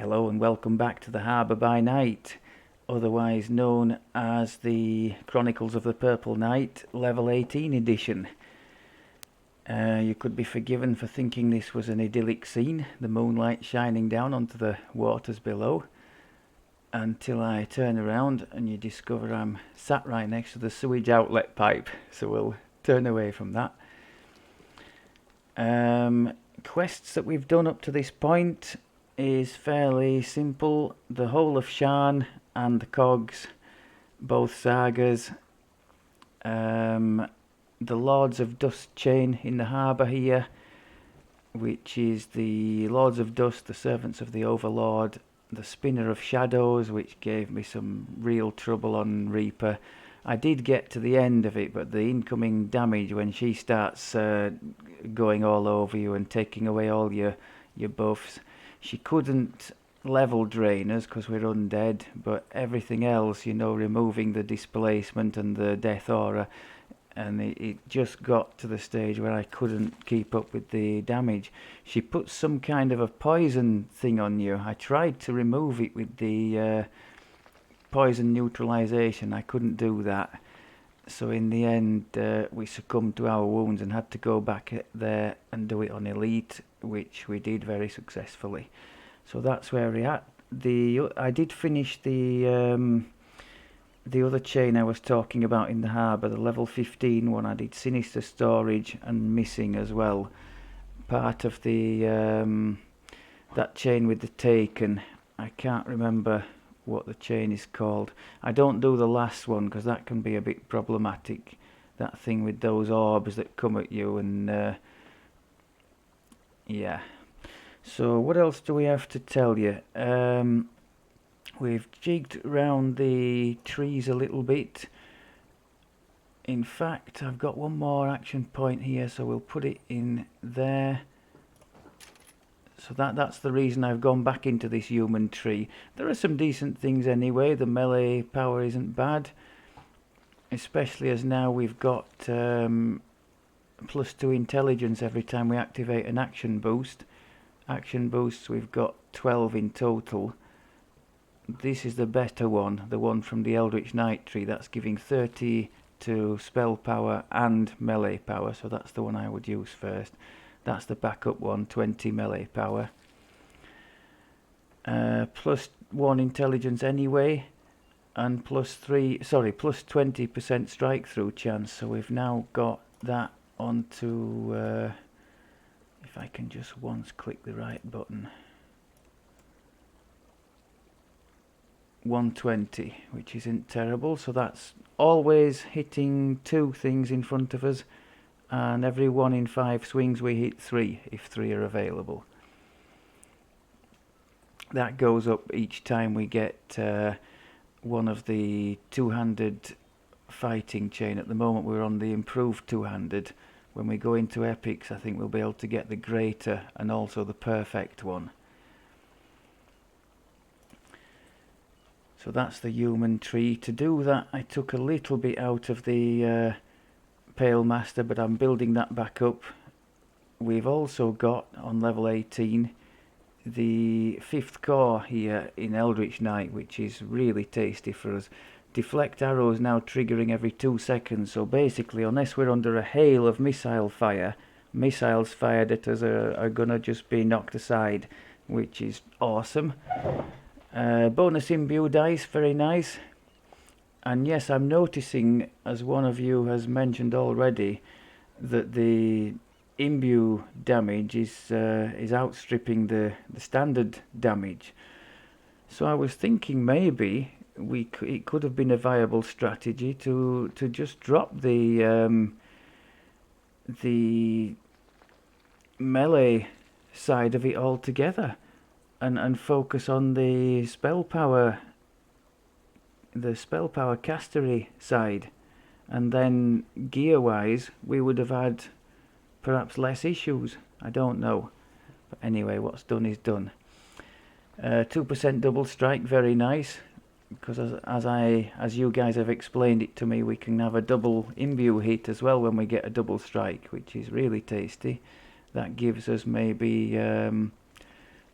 Hello and welcome back to the Harbour by Night, otherwise known as the Chronicles of the Purple Knight Level 18 edition. You could be forgiven for thinking this was an idyllic scene, the moonlight shining down onto the waters below, until I turn around and you discover I'm sat right next to the sewage outlet pipe, so we'll turn away from that. Quests that we've done up to this point is fairly simple. The whole of Sharn and the cogs, both sagas. The Lords of Dust chain in the harbour here, which is the Lords of Dust, the servants of the Overlord, the Spinner of Shadows, which gave me some real trouble on Reaper. I did get to the end of it, but the incoming damage when she starts going all over you and taking away all your buffs. She couldn't level drain us because we're undead, but everything else, removing the displacement and the death aura, and it just got to the stage where I couldn't keep up with the damage. She put some kind of a poison thing on you. I tried to remove it with the poison neutralization. I couldn't do that. So in the end, we succumbed to our wounds and had to go back there and do it on Elite, which we did very successfully. So that's where we're at. I did finish the other chain I was talking about in the harbour, the level 15 one. I did Sinister storage and missing as well. Part of the that chain with the Taken. I can't remember what the chain is called. I don't do the last one because that can be a bit problematic. That thing with those orbs that come at you and yeah. So what else do we have to tell you? We've jigged around the trees a little bit. In fact, I've got one more action point here, so we'll put it in there. So that's the reason I've gone back into this human tree. There are some decent things anyway. The melee power isn't bad, especially as now we've got +2 intelligence every time we activate an action boost. Action boosts, we've got 12 in total. This is the better one, the one from the Eldritch Knight tree. That's giving 30 to spell power and melee power, so that's the one I would use first. That's the backup one, 20 melee power. +1 intelligence anyway, and +20% strike through chance. So we've now got that onto, if I can just once click the right button, 120, which isn't terrible. So that's always hitting 2 things in front of us. And every 1 in 5 swings we hit 3, if 3 are available. That goes up each time we get one of the two-handed fighting chain. At the moment we're on the improved two-handed. When we go into epics, I think we'll be able to get the greater and also the perfect one. So that's the human tree. To do that, I took a little bit out of the Pale Master, but I'm building that back up. We've also got on level 18 the 5th core here in Eldritch Knight, which is really tasty for us. Deflect arrows now triggering every 2 seconds, so basically unless we're under a hail of missile fire, missiles fired at us are gonna just be knocked aside, which is awesome. Bonus imbue dice, very nice. And yes, I'm noticing, as one of you has mentioned already, that the imbue damage is outstripping the standard damage. So I was thinking maybe it could have been a viable strategy to just drop the melee side of it altogether and focus on the spell power castery side, and then gear wise we would have had perhaps less issues. I don't know, but anyway, what's done is done. 2% double strike, very nice, because as you guys have explained it to me, we can have a double imbue hit as well when we get a double strike, which is really tasty. That gives us maybe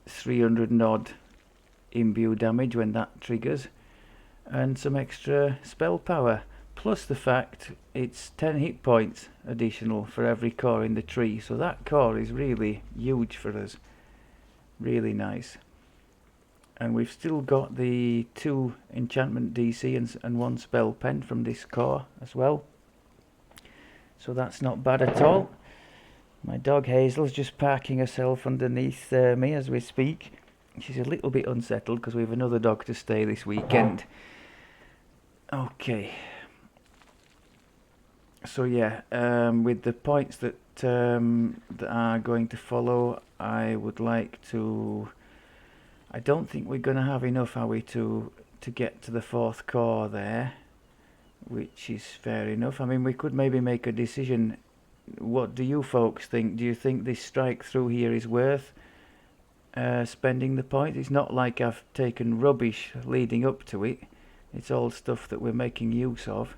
300 and odd imbue damage when that triggers, and some extra spell power, plus the fact it's 10 hit points additional for every core in the tree, so that core is really huge for us, really nice. And we've still got the 2 enchantment DC and 1 spell pen from this core as well, so that's not bad at all. My dog Hazel's just parking herself underneath me as we speak. She's a little bit unsettled because we have another dog to stay this weekend. Okay. So yeah, with the points that are going to follow, I would like to... I don't think we're going to have enough, are we, to get to the 4th core there, which is fair enough. I mean, we could maybe make a decision. What do you folks think? Do you think this strike through here is worth spending the points? It's not like I've taken rubbish leading up to it. It's all stuff that we're making use of.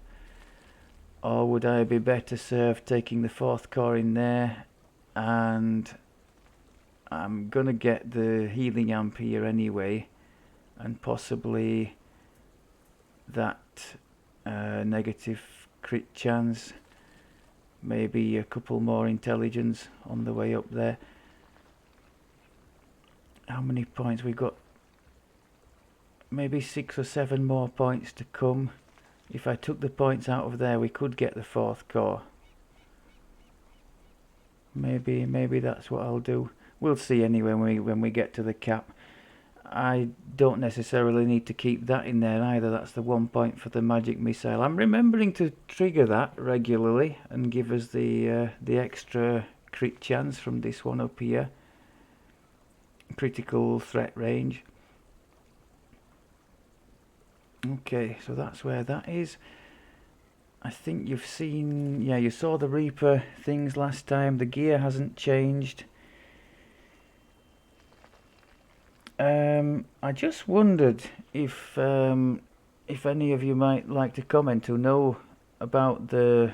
Or would I be better served taking the 4th core in there, and I'm gonna get the healing amp here anyway, and possibly that negative crit chance, maybe a couple more intelligence on the way up there. How many points we got? Maybe 6 or 7 more points to come. If I took the points out of there, we could get the 4th core. Maybe that's what I'll do. We'll see anyway when we get to the cap. I don't necessarily need to keep that in there either. That's the 1 point for the magic missile. I'm remembering to trigger that regularly and give us the extra crit chance from this one up here. Critical threat range. Okay, so that's where that is. I think you've seen... yeah, you saw the Reaper things last time. The gear hasn't changed. I just wondered if any of you might like to comment who know about the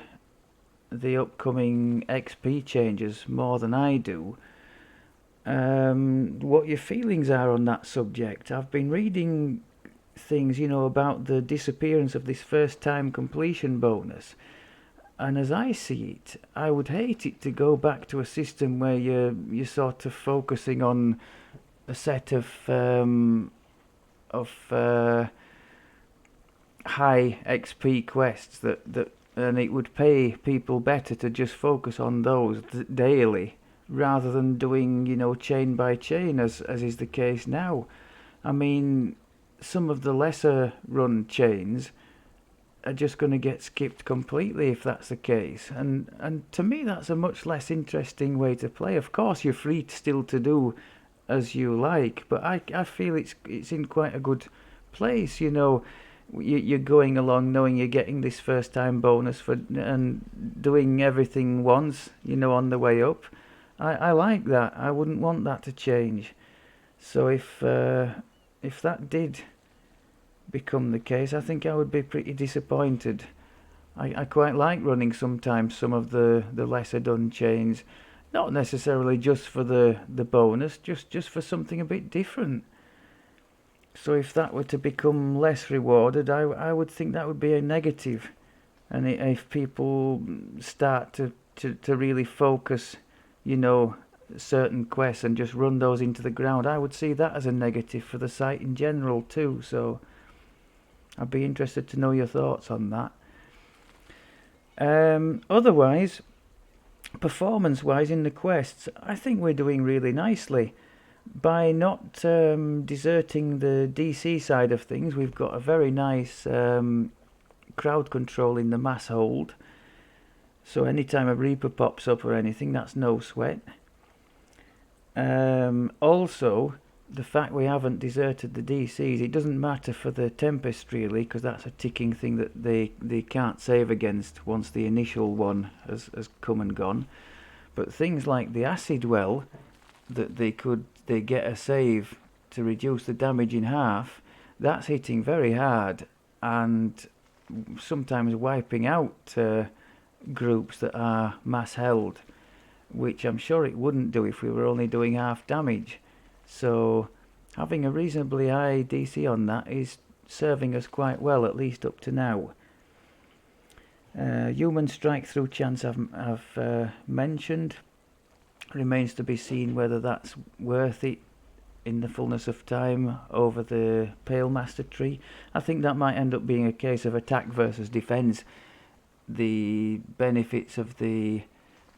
upcoming XP changes more than I do. What your feelings are on that subject. I've been reading things, you know, about the disappearance of this first time completion bonus, and as I see it, I would hate it to go back to a system where you're sort of focusing on a set of high XP quests that and it would pay people better to just focus on those daily rather than doing, you know, chain by chain as is the case now. I mean, some of the lesser run chains are just going to get skipped completely if that's the case, and to me that's a much less interesting way to play. Of course you're free still to do as you like, but I feel it's in quite a good place, you know. You're going along knowing you're getting this first time bonus for and doing everything once, you know, on the way up. I like that. I wouldn't want that to change. So if that did become the case, I think I would be pretty disappointed. I quite like running sometimes some of the lesser done chains, not necessarily just for the bonus, just for something a bit different. So if that were to become less rewarded, I would think that would be a negative. And if people start to really focus, you know, certain quests and just run those into the ground, I would see that as a negative for the site in general too. So I'd be interested to know your thoughts on that. Otherwise, performance-wise in the quests, I think we're doing really nicely. By not deserting the DC side of things, we've got a very nice crowd control in the mass hold. So anytime a Reaper pops up or anything, that's no sweat. Also, the fact we haven't deserted the DCs, it doesn't matter for the Tempest really, because that's a ticking thing that they can't save against once the initial one has come and gone. But things like the Acid Well, that they get a save to reduce the damage in half, that's hitting very hard and sometimes wiping out groups that are mass held, which I'm sure it wouldn't do if we were only doing half damage. So having a reasonably high DC on that is serving us quite well, at least up to now. Human strike through chance I've mentioned. Remains to be seen whether that's worth it in the fullness of time over the Pale Master tree. I think that might end up being a case of attack versus defense. The benefits of the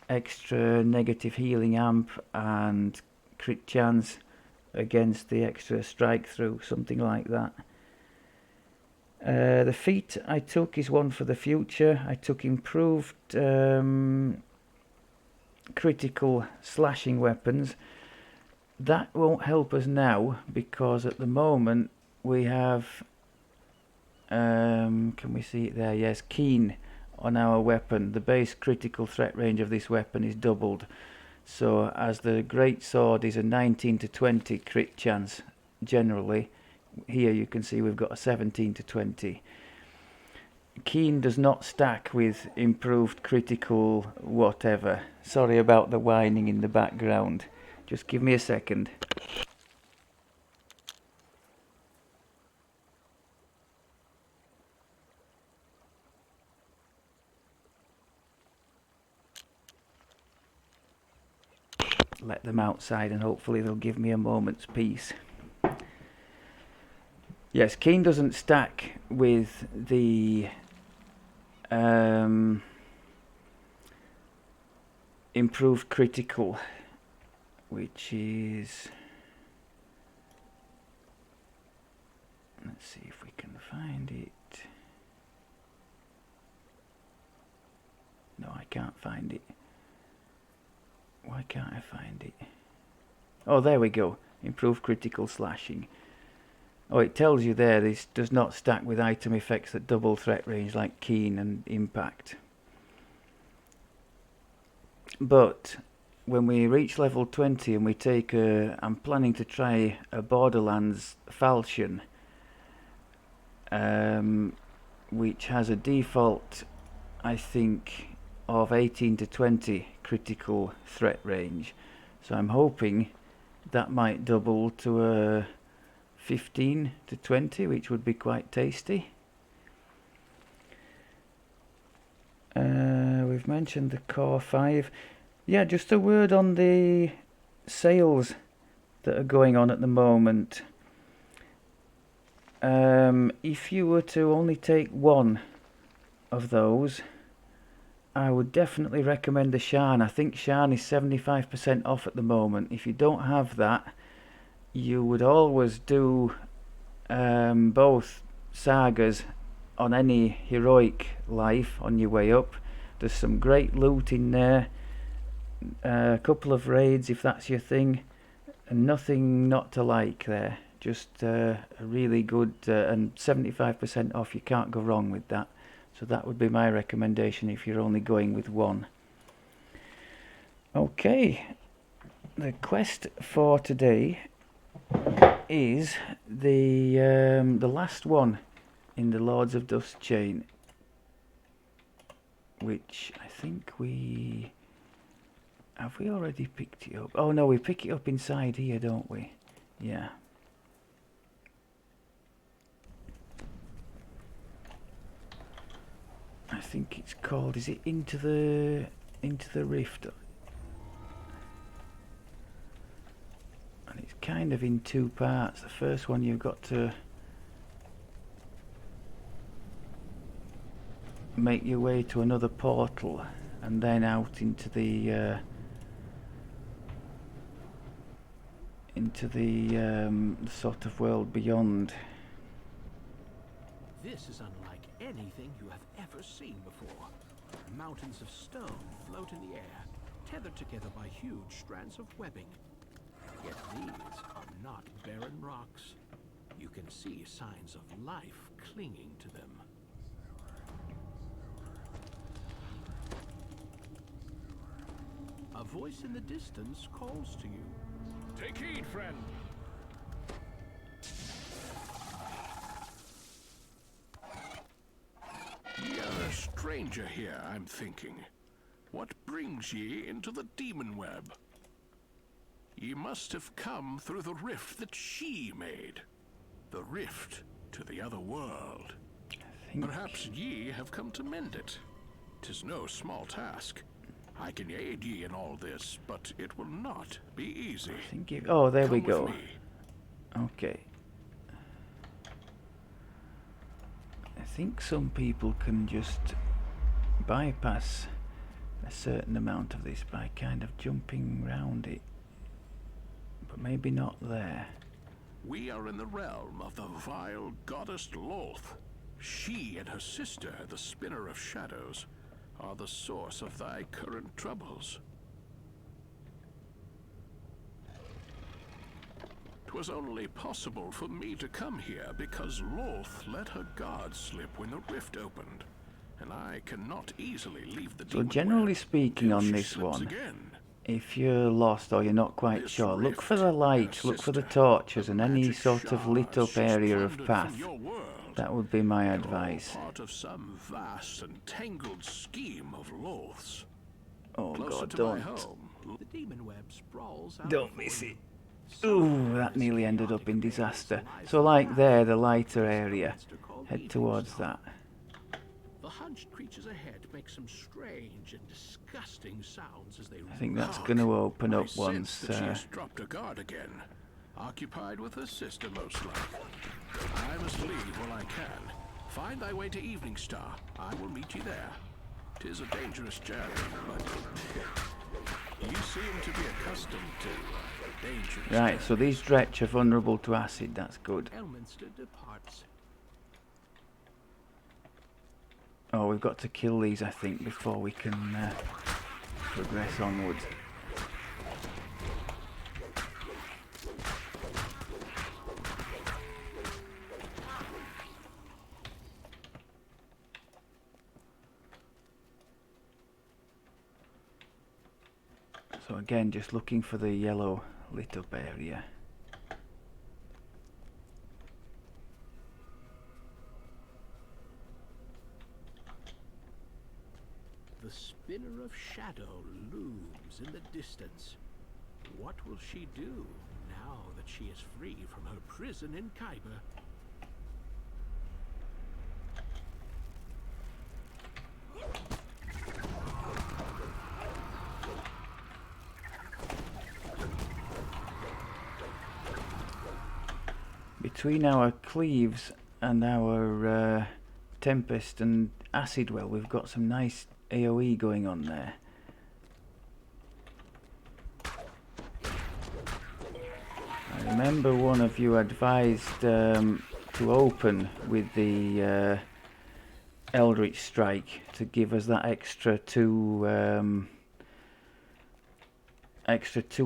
extra negative healing amp and crit chance against the extra strike through, something like that. The feat I took is one for the future. I took improved critical slashing weapons. That won't help us now because at the moment we have, can we see it there? Yes, keen on our weapon. The base critical threat range of this weapon is doubled. So as the great sword is a 19 to 20 crit chance generally, here you can see we've got a 17 to 20. Keen does not stack with improved critical whatever. Sorry about the whining in the background. Just give me a second. Let them outside and hopefully they'll give me a moment's peace. Yes, Keen doesn't stack with the improved critical, which is, let's see if we can find it. No, I can't find it. Why can't I find it? Oh, there we go. Improved critical slashing. Oh, it tells you there this does not stack with item effects that double threat range like Keen and Impact. But when we reach level 20 and we take a, I'm planning to try a Borderlands falchion, which has a default, I think, of 18 to 20 critical threat range. So I'm hoping that might double to a 15 to 20, which would be quite tasty. We've mentioned the Core 5. Yeah, just a word on the sales that are going on at the moment. If you were to only take one of those, I would definitely recommend the Sharn. I think Sharn is 75% off at the moment. If you don't have that, you would always do both sagas on any heroic life on your way up. There's some great loot in there, a couple of raids if that's your thing, and nothing not to like there. Just a really good and 75% off. You can't go wrong with that. So that would be my recommendation if you're only going with one. Okay, the quest for today is the last one in the Lords of Dust chain, which I think we already picked it up. Oh no, we pick it up inside here, don't we? Yeah. I think it's called, is it Into the Rift? And it's kind of in two parts. The first one you've got to make your way to another portal and then out into the sort of world beyond. This is unlike anything you have ever seen before. Mountains of stone float in the air, tethered together by huge strands of webbing. Yet these are not barren rocks. You can see signs of life clinging to them. A voice in the distance calls to you. Take heed, friend. Ye are a stranger here, I'm thinking. What brings ye into the demon web? Ye must have come through the rift that she made. The rift to the other world. I think Perhaps ye have come to mend it. 'Tis no small task. I can aid ye in all this, but it will not be easy. oh, there we Come with go. me. Okay. I think some people can just bypass a certain amount of this by kind of jumping round it, but maybe not there. We are in the realm of the vile goddess Loth. She and her sister, the Spinner of Shadows, are the source of thy current troubles. 'Twas only possible for me to come here because Loth let her guard slip when the rift opened, and I cannot easily leave the So demon generally web speaking till on she this slips one, again. if you're lost or you're not quite This sure, look for rift the and her light, look for the sister, torches the and any magic sort of lit shards up she's area of plundered path. from your world. That would be my They're advice. all part of some vast and tangled scheme of Loth's. Oh Closer god, to my don't. home. The demon web sprawls out Don't before miss you. it. So Ooh, that this nearly ended up chaotic in maze disaster. lies So in like path there, the lighter to a area. monster called Head Evening towards Star. that. The hunched creatures ahead make some strange and disgusting sounds as they I think that's Hark! going to open I up sense once. that she has dropped her guard again. Occupied with her sister, most likely. I must leave while I can. Find thy way to Evening Star. I will meet you there. 'Tis a dangerous journey, but you seem to be accustomed to dangerous Right, so these dretch are vulnerable to acid. That's good. Elminster departs. Oh, we've got to kill these, I think, before we can progress onwards. So again, just looking for the yellow lit up area. The Spinner of Shadow looms in the distance. What will she do now that she is free from her prison in Khyber? Between our cleaves and our tempest and acid well, we've got some nice AoE going on there. I remember one of you advised to open with the Eldritch Strike to give us that extra two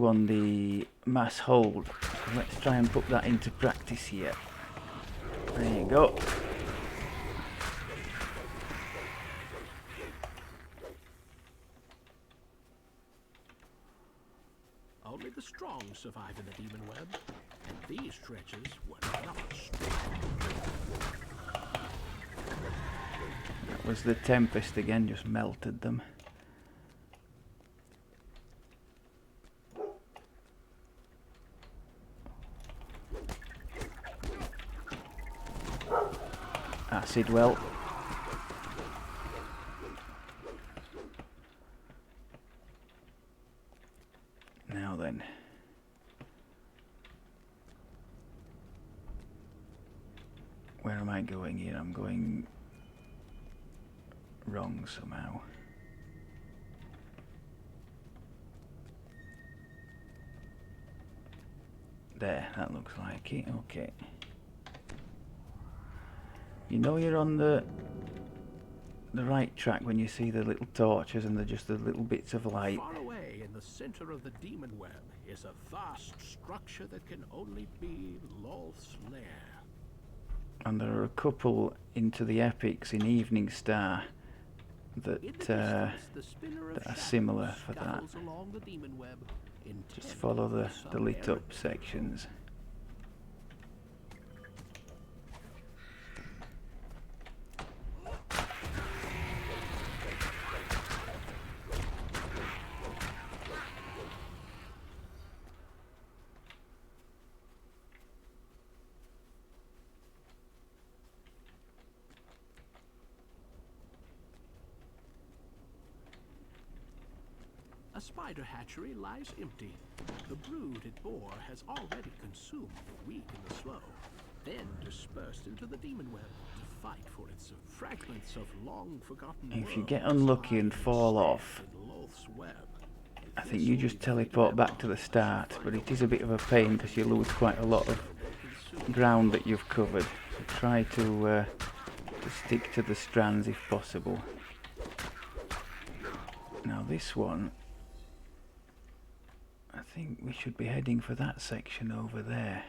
on the mass hold. Let's try and put that into practice here. There you go. Only the strong survive in the demon web, and these treacherous were not strong. That was the tempest again, just melted them. Acid well. Now then. Where am I going here? I'm going wrong somehow. There, that looks like it. Okay. You know you're on the right track when you see the little torches and just the little bits of light. Far away in the center of the demon web is a vast structure that can only be Loth's lair. And there are a couple into the epics in Evening Star In the that distance, the Spinner of that are Shadows similar for that. scuttles along the demon web, Just intent follow on the some lit errand. up sections. spider hatchery lies empty. The brood it bore has already consumed the weak and the slow, then dispersed into the demon web to fight for its fragments of long-forgotten If you get worlds unlucky and lie fall ensnared off, in Loth's web. I think you just teleport back to the start, but it is a bit of a pain because you lose quite a lot of ground that you've covered. So try to stick to the strands if possible. Now this one, I think we should be heading for that section over there.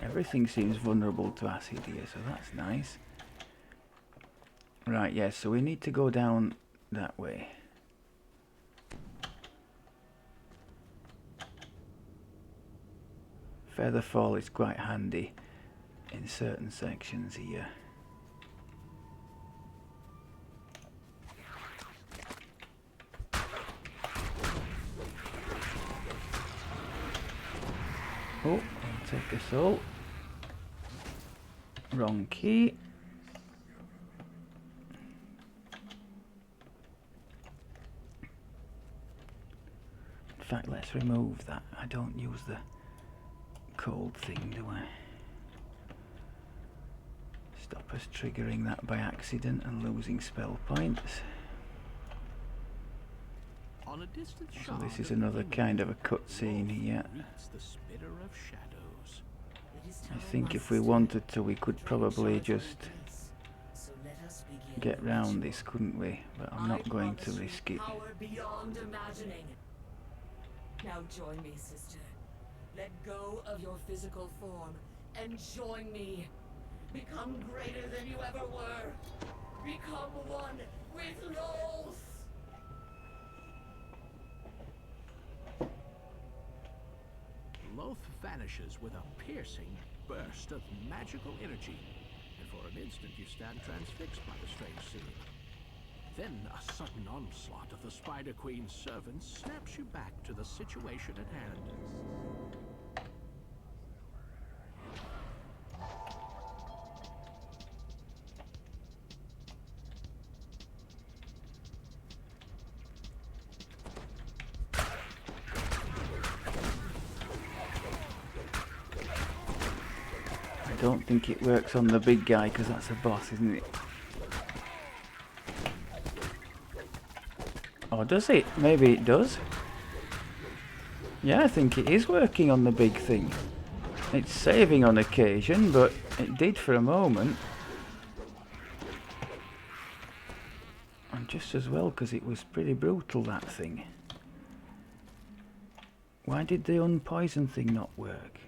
Everything seems vulnerable to acid here, so that's nice. Right, yes, so we need to go down that way. Feather fall is quite handy in certain sections here. Oh, I'll take us all. Wrong key. In fact, let's remove that. I don't use the cold thing, do I? Stop us triggering that by accident and losing spell points. On a distant So shard this is of another the kind of a Loth cutscene here. meets the spitter of shadows. I think if we wanted to, we could probably just get round this, couldn't we? But I'm not going to risk it. Power beyond imagining. Now join me, sister. Let go of your physical form and join me. Become greater than you ever were. Become one with Loth. Loth vanishes with a piercing burst of magical energy, and for an instant you stand transfixed by the strange scene. Then a sudden onslaught of the Spider Queen's servants snaps you back to the situation at hand. I don't think it works on the big guy because that's a boss, isn't it? Or does it? Maybe it does. Yeah, I think it is working on the big thing. It's saving on occasion, but it did for a moment. And just as well, because it was pretty brutal, that thing. Why did the unpoison thing not work?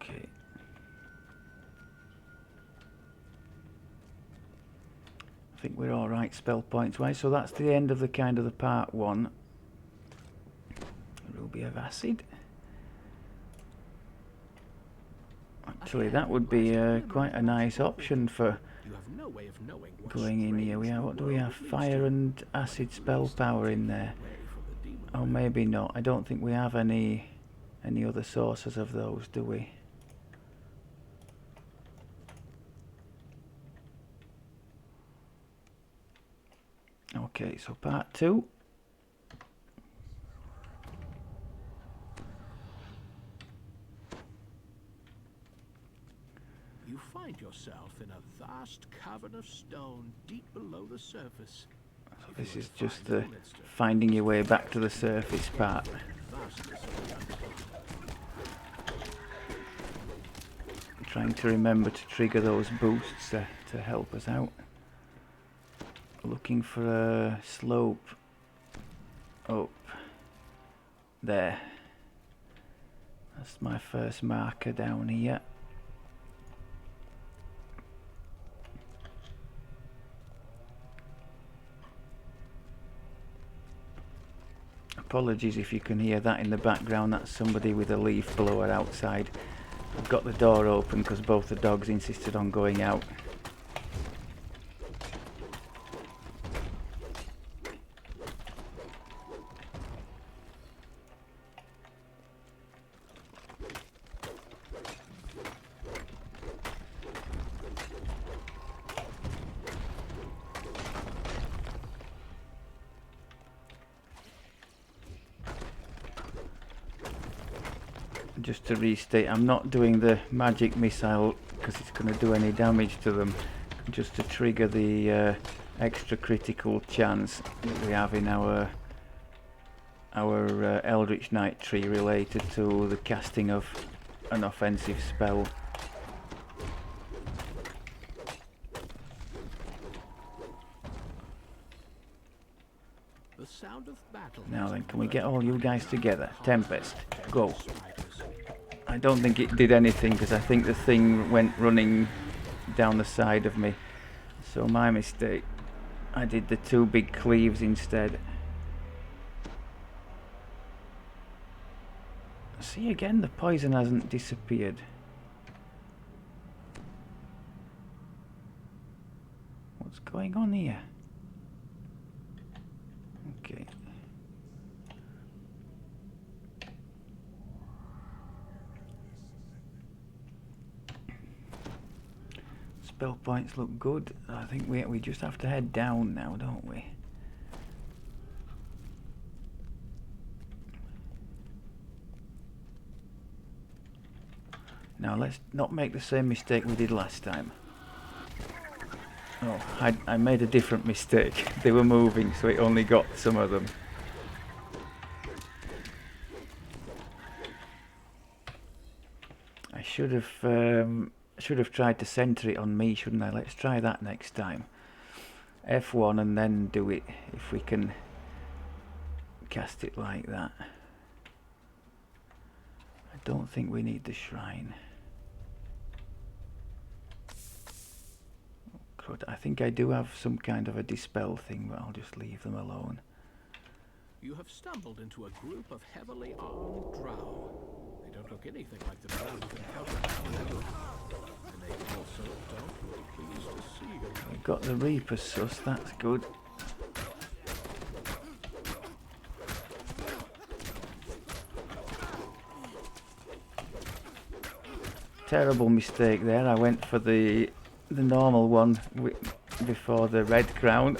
Okay. I think we're all right spell points wise. So that's the end of the kind of the part one. Ruby of acid. Actually, that would be quite a nice option for You have no way of knowing what going in here. We have, what do we have? Fire and acid spell power in there. Oh, maybe not. I don't think we have any other sources of those, do we? Okay, so part two. You find yourself in a vast cavern of stone deep below the surface. So this is just the finding your way back to the surface part. Vastness of the underground. Trying to remember to trigger those boosts to help us out. Looking for a slope up there. That's my first marker down here. Apologies if you can hear that in the background. That's somebody with a leaf blower outside. I've got the door open because both the dogs insisted on going out. Just to restate, I'm not doing the magic missile because it's going to do any damage to them, just to trigger the extra critical chance that we have in our Eldritch Knight tree related to the casting of an offensive spell. The sound of battle. Now then, can we get all you guys together? Tempest, go. I don't think it did anything because I think the thing went running down the side of me. So my mistake. I did the two big cleaves instead. See, again, the poison hasn't disappeared. What's going on here? Okay. Spell points look good. I think we just have to head down now, don't we? Now let's not make the same mistake we did last time. Oh, I made a different mistake. They were moving, so it only got some of them. I should have tried to center it on me, shouldn't I? Let's try that next time. F1 and then do it if we can cast it like that. I don't think we need the shrine. Crud, I think I do have some kind of a dispel thing, but I'll just leave them alone. You have stumbled into a group of heavily armed drow. They don't look anything like the drow you've encountered. And they also don't look pleased to see you. We've got the Reaper sus, that's good. Terrible mistake there. I went for the normal one before the red crown.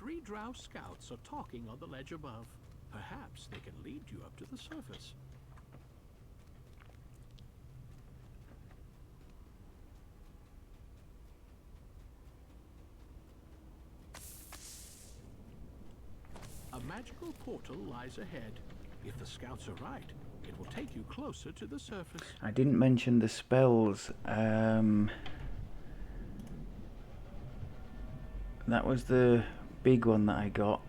Three drow scouts are talking on the ledge above. Perhaps they can lead you up to the surface. A magical portal lies ahead. If the scouts are right, it will take you closer to the surface. I didn't mention the spells. That was the big one that I got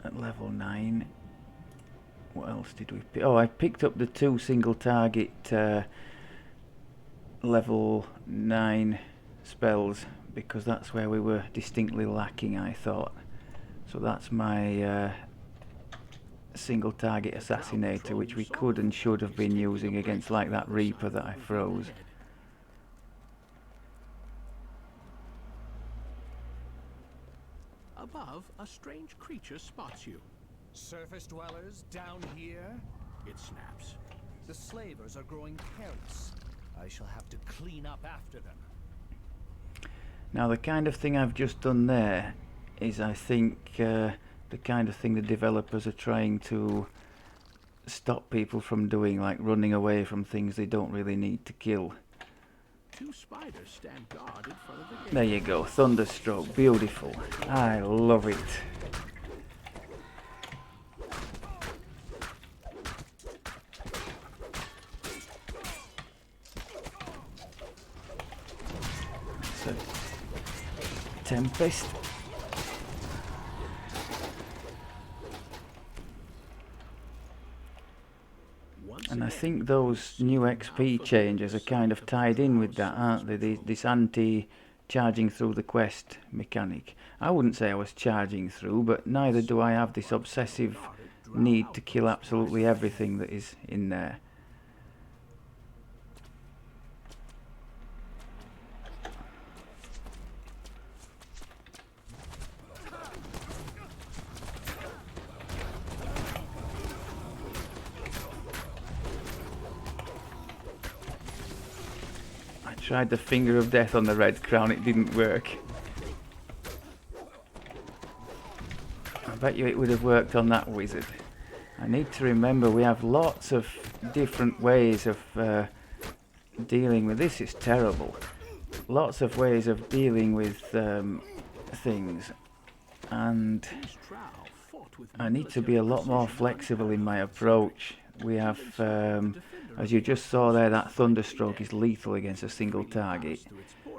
at level 9. What else did we pick? Oh, I picked up the 2 single target level 9 spells because that's where we were distinctly lacking, I thought. So that's my single target assassinator, which we could and should have been using against like that Reaper that I froze. Above, a strange creature spots you. Surface dwellers down here? It snaps. The slavers are growing careless. I shall have to clean up after them. Now the kind of thing I've just done there is, I think, the kind of thing the developers are trying to stop people from doing, like running away from things they don't really need to kill. 2 spiders stand guard in front of the gate. There you go, Thunderstroke, beautiful. I love it. Tempest. And I think those new XP changes are kind of tied in with that, aren't they? This anti-charging through the quest mechanic. I wouldn't say I was charging through, but neither do I have this obsessive need to kill absolutely everything that is in there. Tried the finger of death on the red crown, it didn't work. I bet you it would have worked on that wizard. I need to remember we have lots of different ways of dealing with this. Is terrible. Lots of ways of dealing with things, and I need to be a lot more flexible in my approach. We have, as you just saw there, that thunderstroke is lethal against a single target.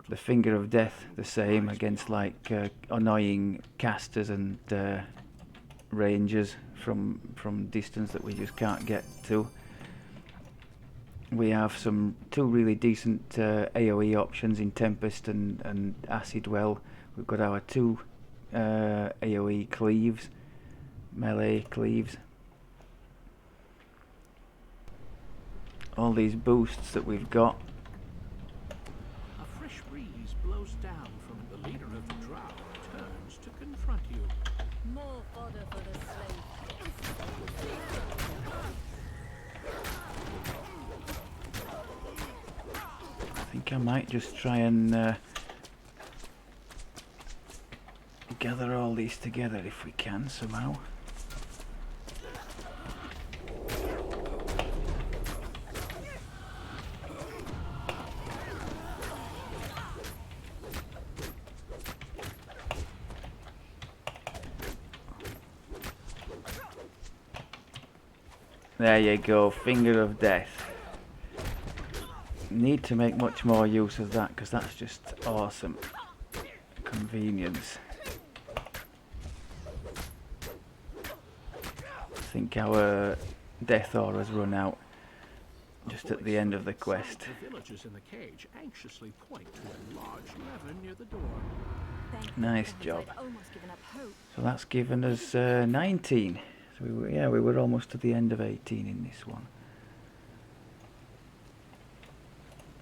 The finger of death the same against like annoying casters and rangers from distance that we just can't get to. We have two really decent AoE options in Tempest and Acid Well. We've got our two AoE cleaves, melee cleaves. All these boosts that we've got. A fresh breeze blows down from the leader of the drow, turns to confront you. More fodder for the slave. I think I might just try and gather all these together if we can somehow. There you go, finger of death. Need to make much more use of that because that's just awesome. Convenience. I think our death aura's run out just at the end of the quest. The villagers in the cage anxiously point to a large lever near the door. Nice job. I've almost given up hope. So that's given us 19. So we were almost to the end of 18 in this one.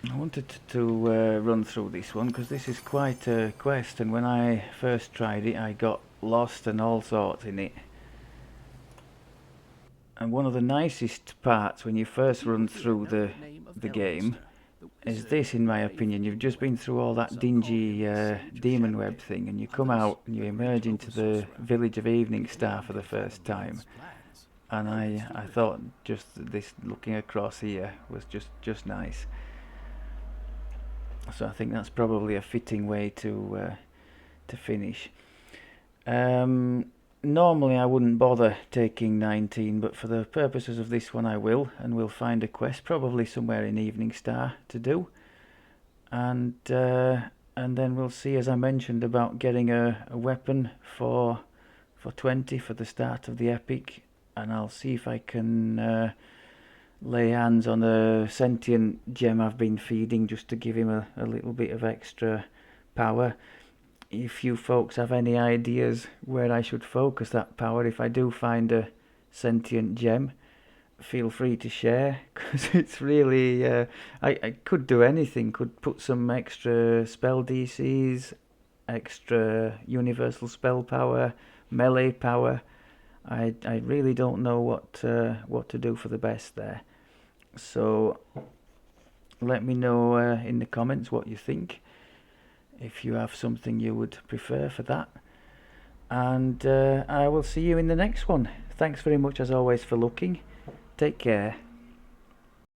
I wanted to run through this one because this is quite a quest, and when I first tried it I got lost and all sorts in it. And one of the nicest parts when you first run through the game is this, in my opinion. You've just been through all that dingy demon web thing, and you come out and you emerge into the village of Evening Star for the first time. And I thought just this looking across here was just nice. So I think that's probably a fitting way to finish. Normally I wouldn't bother taking 19, but for the purposes of this one I will, and we'll find a quest probably somewhere in Evening Star to do, and then we'll see, as I mentioned, about getting a weapon for 20 for the start of the epic, and I'll see if I can lay hands on a sentient gem I've been feeding just to give him a little bit of extra power. If you folks have any ideas where I should focus that power, if I do find a sentient gem, feel free to share, because it's really I could do anything. Could put some extra spell DCs, extra universal spell power, melee power. I really don't know what to do for the best there. So let me know in the comments what you think, if you have something you would prefer for that. And I will see you in the next one. Thanks very much as always for looking. Take care.